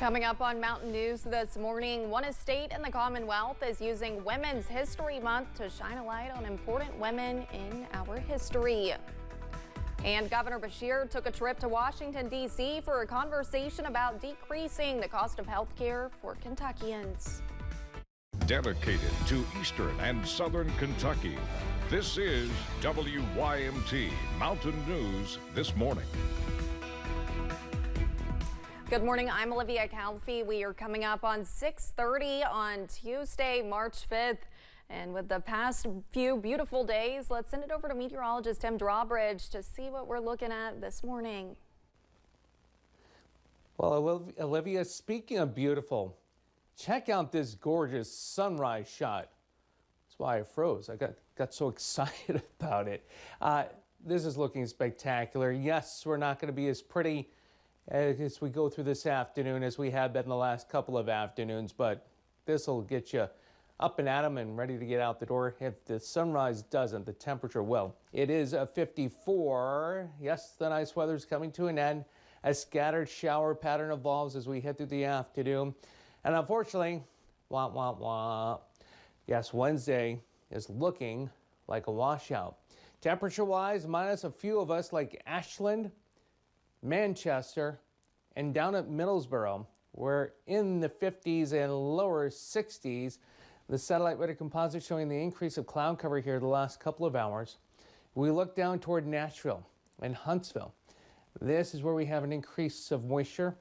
Coming up on Mountain News this morning, one estate in the Commonwealth is using Women's History Month to shine a light on important women in our history. And Governor Beshear took a trip to Washington, D.C. for a conversation about decreasing the cost of health care for Kentuckians. Dedicated to Eastern and Southern Kentucky, this is WYMT Mountain News This Morning. Good morning, I'm Olivia Calfee. We are coming up on 6:30 on Tuesday, March 5th. And with the past few beautiful days, let's send it over to meteorologist Tim Drawbridge to see what we're looking at this morning. Well, Olivia, speaking of beautiful, check out this gorgeous sunrise shot. That's why I froze. I got so excited about it. This is looking spectacular. Yes, we're not going to be as pretty as we go through this afternoon as we have been the last couple of afternoons, but this will get you up and at them and ready to get out the door. If the sunrise doesn't, the temperature will. It is a 54. Yes, the nice weather's coming to an end. A scattered shower pattern evolves as we head through the afternoon. And unfortunately, yes, Wednesday is looking like a washout. Temperature-wise, minus a few of us like Ashland, Manchester, and down at Middlesboro, we're in the 50s and lower 60s. The satellite radar composite showing the increase of cloud cover here the last couple of hours. We look down toward Nashville and Huntsville. This is where we have an increase of moisture.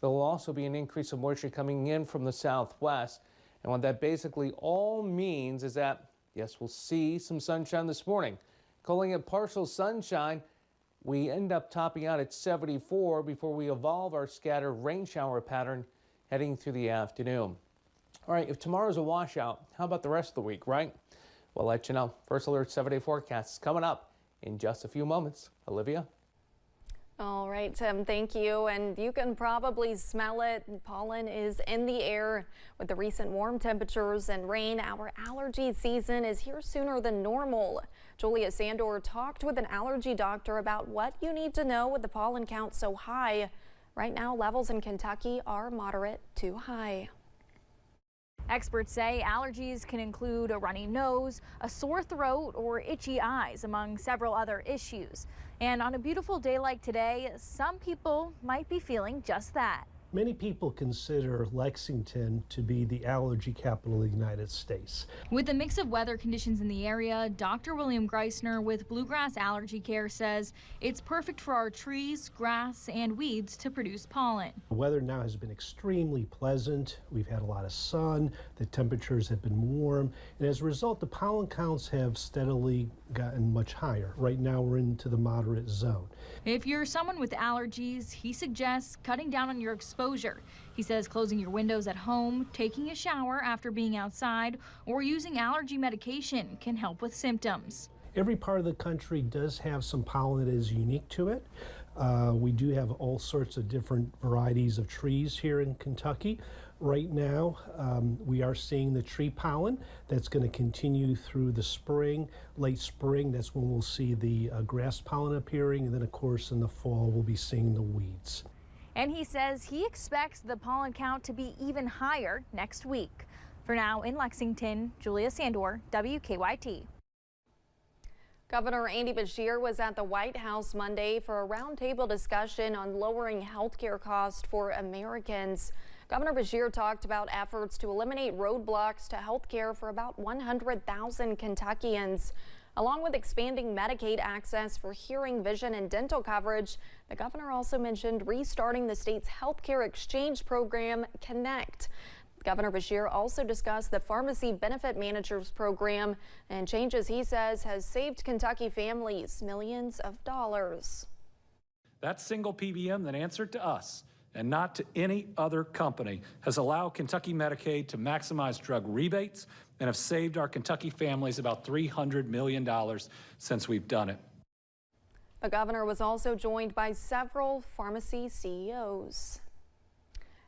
There will also be an increase of moisture coming in from the southwest. And what that basically all means is that, yes, we'll see some sunshine this morning. Calling it partial sunshine, we end up topping out at 74 before we evolve our scattered rain shower pattern heading through the afternoon. All right, if tomorrow's a washout, how about the rest of the week, right? We'll let you know. First Alert 7-day forecast is coming up in just a few moments. Olivia? All right, Tim, thank you. And you can probably smell it. Pollen is in the air. With the recent warm temperatures and rain, our allergy season is here sooner than normal. Julia Sandor talked with an allergy doctor about what you need to know with the pollen count so high. Right now, levels in Kentucky are moderate to high. Experts say allergies can include a runny nose, a sore throat, or itchy eyes, among several other issues. And on a beautiful day like today, some people might be feeling just that. Many people consider Lexington to be the allergy capital of the United States. With a mix of weather conditions in the area, Dr. William Greisner with Bluegrass Allergy Care says it's perfect for our trees, grass, and weeds to produce pollen. The weather now has been extremely pleasant. We've had a lot of sun. The temperatures have been warm. And as a result, the pollen counts have steadily gotten much higher. Right now, we're into the moderate zone. If you're someone with allergies, he suggests cutting down on your exposure. He says closing your windows at home, taking a shower after being outside, or using allergy medication can help with symptoms. Every part of the country does have some pollen that is unique to it. We do have all sorts of different varieties of trees here in Kentucky. Right now, we are seeing the tree pollen. That's going to continue through the spring, late spring. That's when we'll see the grass pollen appearing. And then, of course, in the fall, we'll be seeing the weeds. And he says he expects the pollen count to be even higher next week. For now, in Lexington, Julia Sandor, WKYT. Governor Andy Beshear was at the White House Monday for a roundtable discussion on lowering health care costs for Americans. Governor Beshear talked about efforts to eliminate roadblocks to health care for about 100,000 Kentuckians. Along with expanding Medicaid access for hearing, vision, and dental coverage, the governor also mentioned restarting the state's health care exchange program, Connect. Governor Beshear also discussed the Pharmacy Benefit Managers Program and changes he says has saved Kentucky families millions of dollars. That single PBM that answered to us and not to any other company has allowed Kentucky Medicaid to maximize drug rebates and have saved our Kentucky families about $300 million since we've done it. The governor was also joined by several pharmacy CEOs.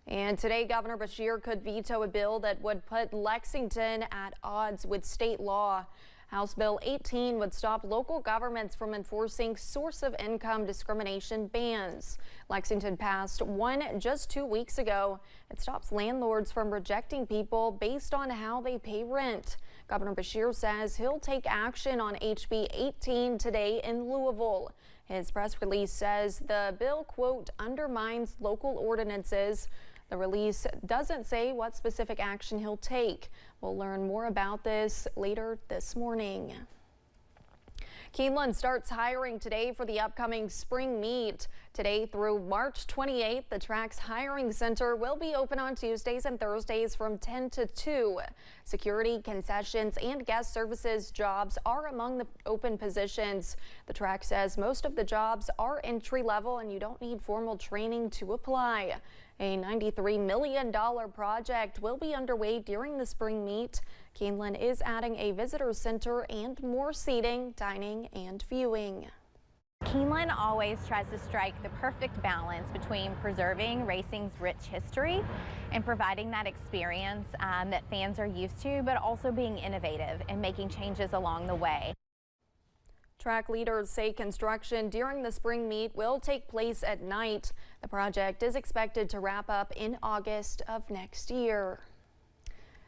And today, Governor Beshear could veto a bill that would put Lexington at odds with state law. House Bill 18 would stop local governments from enforcing source of income discrimination bans. Lexington passed one just 2 weeks ago. It stops landlords from rejecting people based on how they pay rent. Governor Beshear says he'll take action on HB 18 today in Louisville. His press release says the bill, quote, undermines local ordinances. The release doesn't say what specific action he'll take. We'll learn more about this later this morning. Keeneland starts hiring today for the upcoming spring meet. Today through March 28th, the track's hiring center will be open on Tuesdays and Thursdays from 10 to 2. Security, concessions, and guest services jobs are among the open positions. The track says most of the jobs are entry level and you don't need formal training to apply. A $93 million project will be underway during the spring meet. Keeneland is adding a visitor center and more seating, dining, and viewing. Keeneland always tries to strike the perfect balance between preserving racing's rich history and providing that experience that fans are used to, but also being innovative and making changes along the way. Track leaders say construction during the spring meet will take place at night. The project is expected to wrap up in August of next year.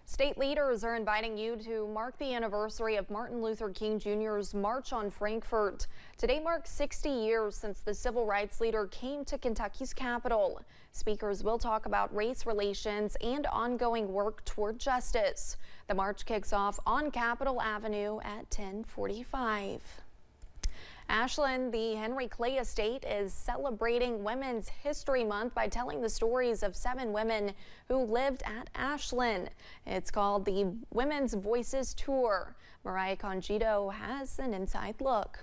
State leaders are inviting you to mark the anniversary of Martin Luther King Jr.'s March on Frankfort. Today marks 60 years since the civil rights leader came to Kentucky's capital. Speakers will talk about race relations and ongoing work toward justice. The march kicks off on Capitol Avenue at 10:45. Ashland, the Henry Clay Estate, is celebrating Women's History Month by telling the stories of 7 women who lived at Ashland. It's called the Women's Voices Tour. Mariah Congito has an inside look.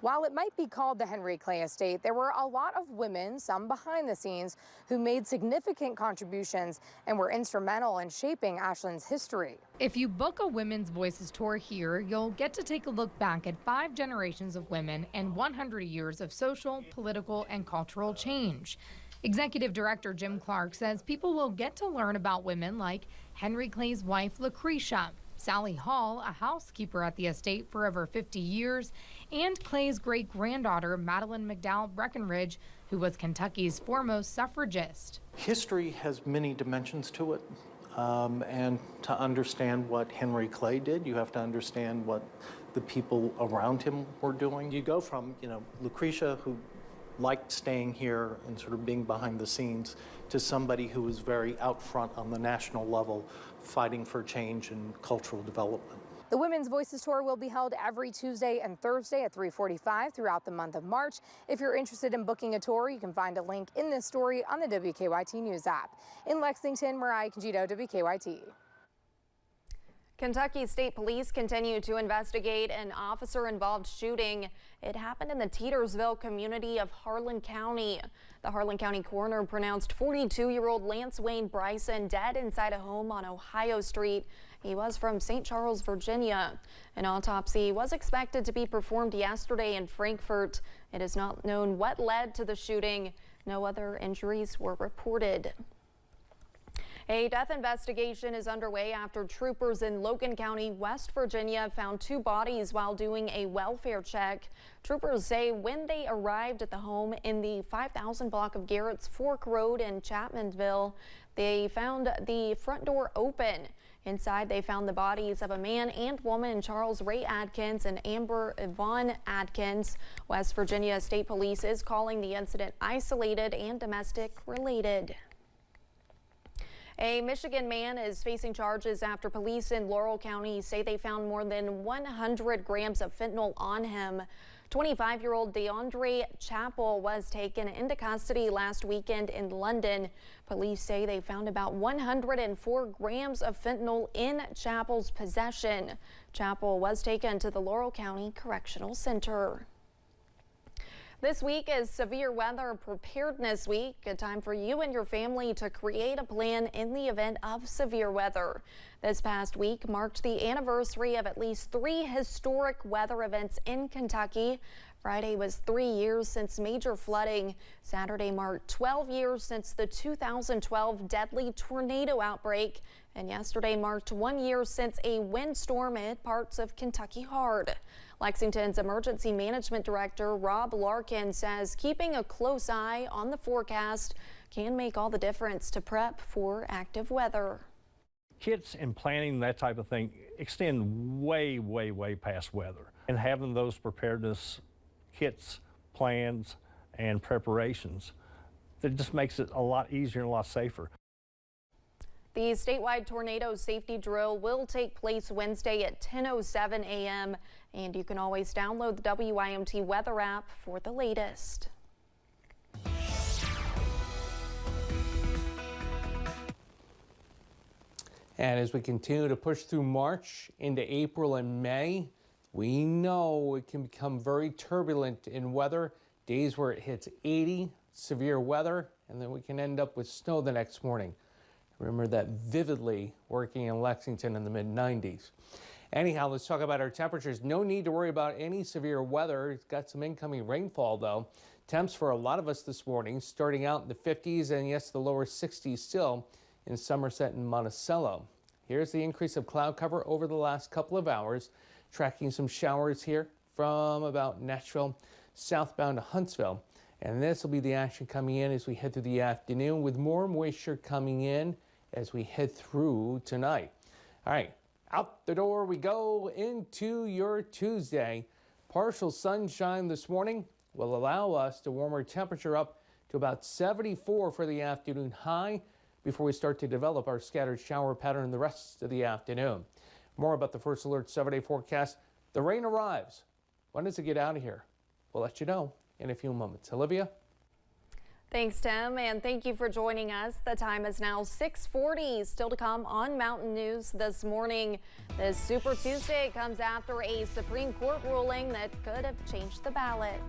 While it might be called the Henry Clay Estate, there were a lot of women, some behind the scenes, who made significant contributions and were instrumental in shaping Ashland's history. If you book a Women's Voices tour here, you'll get to take a look back at 5 generations of women and 100 years of social, political, and cultural change. Executive Director Jim Clark says people will get to learn about women like Henry Clay's wife, Lucretia, Sally Hall, a housekeeper at the estate for over 50 years, and Clay's great-granddaughter, Madeline McDowell Breckenridge, who was Kentucky's foremost suffragist. History has many dimensions to it, and to understand what Henry Clay did, you have to understand what the people around him were doing. You go from, Lucretia, who liked staying here and sort of being behind the scenes, to somebody who was very out front on the national level, fighting for change and cultural development. The Women's Voices Tour will be held every Tuesday and Thursday at 3:45 throughout the month of March. If you're interested in booking a tour, you can find a link in this story on the WKYT News app. In Lexington, Mariah Congito, WKYT. Kentucky State Police continue to investigate an officer-involved shooting. It happened in the Tetersville community of Harlan County. The Harlan County coroner pronounced 42-year-old Lance Wayne Bryson dead inside a home on Ohio Street. He was from St. Charles, Virginia. An autopsy was expected to be performed yesterday in Frankfort. It is not known what led to the shooting. No other injuries were reported. A death investigation is underway after troopers in Logan County, West Virginia, found 2 bodies while doing a welfare check. Troopers say when they arrived at the home in the 5000 block of Garrett's Fork Road in Chapmanville, they found the front door open. Inside, they found the bodies of a man and woman, Charles Ray Adkins and Amber Yvonne Adkins. West Virginia State Police is calling the incident isolated and domestic related. A Michigan man is facing charges after police in Laurel County say they found more than 100 grams of fentanyl on him. 25-year-old DeAndre Chappell was taken into custody last weekend in London. Police say they found about 104 grams of fentanyl in Chappell's possession. Chappell was taken to the Laurel County Correctional Center. This week is Severe Weather Preparedness Week, a time for you and your family to create a plan in the event of severe weather. This past week marked the anniversary of at least 3 historic weather events in Kentucky. Friday was 3 years since major flooding. Saturday marked 12 years since the 2012 deadly tornado outbreak. And yesterday marked 1 year since a windstorm hit parts of Kentucky hard. Lexington's Emergency Management Director Rob Larkin says keeping a close eye on the forecast can make all the difference to prep for active weather. Kits and planning, that type of thing, extend way, way, way past weather. And having those preparedness kits, plans, and preparations, that just makes it a lot easier and a lot safer. The statewide tornado safety drill will take place Wednesday at 10:07 a.m. and you can always download the WYMT weather app for the latest. And as we continue to push through March into April and May, we know it can become very turbulent in weather. Days where it hits 80, severe weather, and then we can end up with snow the next morning. Remember that vividly working in Lexington in the mid-90s. Anyhow, let's talk about our temperatures. No need to worry about any severe weather. It's got some incoming rainfall, though. Temps for a lot of us this morning starting out in the 50s and, yes, the lower 60s still in Somerset and Monticello. Here's the increase of cloud cover over the last couple of hours. Tracking some showers here from about Nashville southbound to Huntsville. And this will be the action coming in as we head through the afternoon, with more moisture coming in as we head through tonight. All right, out the door we go into your Tuesday. Partial sunshine this morning will allow us to warm our temperature up to about 74 for the afternoon high before we start to develop our scattered shower pattern the rest of the afternoon. More about the First Alert 7-day forecast. The rain arrives. When does it get out of here? We'll let you know in a few moments. Olivia? Thanks, Tim, and thank you for joining us. The time is now 6:40. Still to come on Mountain News this morning. This Super Tuesday comes after a Supreme Court ruling that could have changed the ballot.